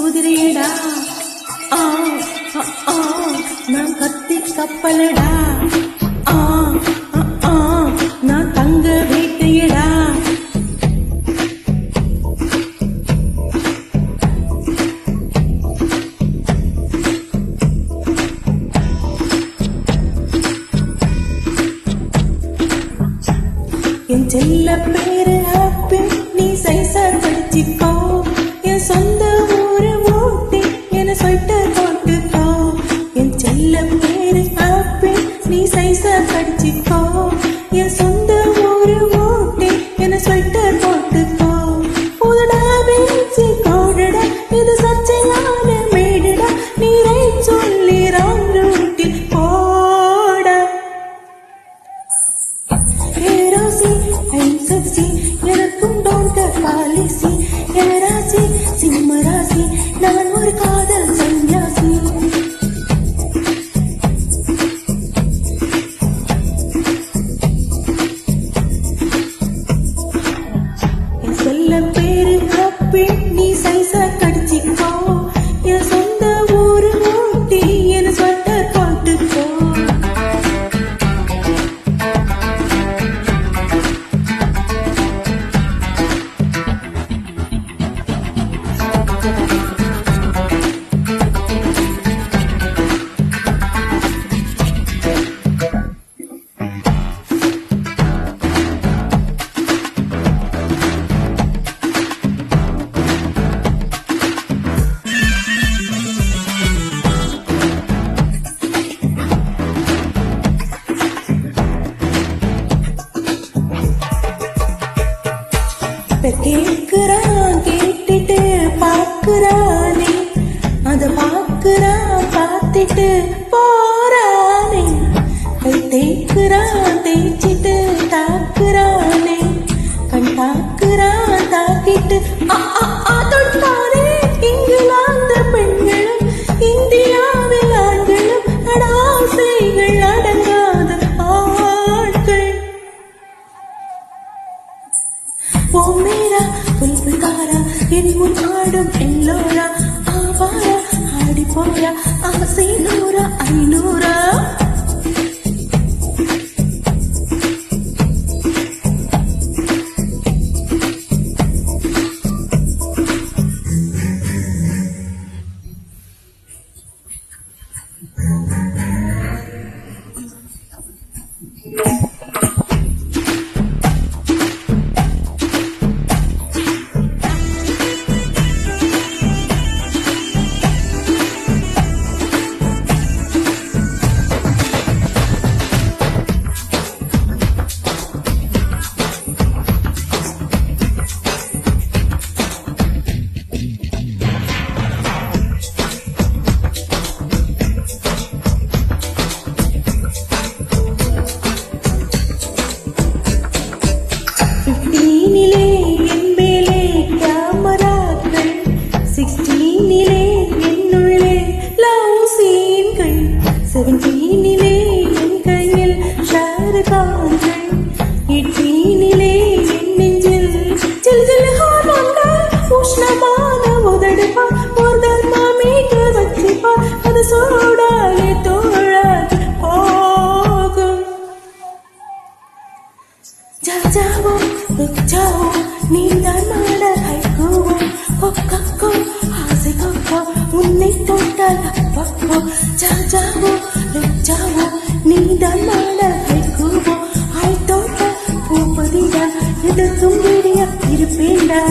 குதிரையடா, நான் கத்தி கப்பலடா, நான் தங்க வேட்டையடா. என் செல்ல பேரு ஹாப்பி, நீ சைசார் படிச்சுக்கோ. என் சொந்த ஊரு ஊட்டி, என ஸ்வெட்டர் போட்டுக்கோ. என் செல்ல பேரு ஹாப்பி, நீ சைசார் படிச்சுக்கோ. என் சொந்த ஊரு ஊட்டி, என ஸ்வெட்டர் போட்டுக்கோ. புதடா பேச்சு கோடடா, இது சர்ச்சையான மேடடா. நீரை சொல்லி ராங் ரூட்டில் போடா. ராசி ஐசக்சி எனக்கும் டோன்ட பாலிசி. ராசி சிம்ம ராசி, நான் ஒரு காதல் சன்னியாசி. என் சொல்ல பேரு ஹாப்பி, நீ சைசா கடிச்சிக்கோ. என் சொந்த ஊரு ஊட்டி, என ஸ்வெட்டர் போட்டுக்கோ. கேட்கிறான் கேட்டுட்டு பாக்குறானே, அத பாக்குறான் பார்த்துட்டு போறானே. கை தேய்க்கிறான் தேய்ச்சிட்டு தாக்குறானே, கண் தாக்குறான் தாக்கிட்டு தொட்டானே. இங்கிலாந்து பெண்களும் இந்தியாவில் ஆண்களும் அடாசைகள் அடங்காத ஆட்கள். ஓ மேரா புல்புல்காரா, என் முன் ஆடும் எல்லோரா. ஆவாரா ஆடி போரா, ஆசை 100 500. என் மேலே கேமராக்கள், 16 என்னுள்ளே லவ் சீன்கள், 17 என் கையில் ஷாருகான்கள், 18 என் நெஞ்சில் ஜில் ஜில் ஹார்மோன்கள். உஷ்ணமான உதடுப்பா, ஒரு தர்மாமீட்டர் வச்சுப்பா, அது சூடாலே தோழாது போகும். ஜாவோ ருச்சாவோ, நீதான் மாட ஹைகோவோ. கொக்கோ ஆசை கொக்கோ, உன்னை தொட்டால் அப்பப்போ. ஜாவோ ருச்சாவோ, நீதான் மாட ஹைகோவோ. ஆய் தோட்ட பூப்பதிடா, எதற்கும் விடிய இருப்பேண்டா.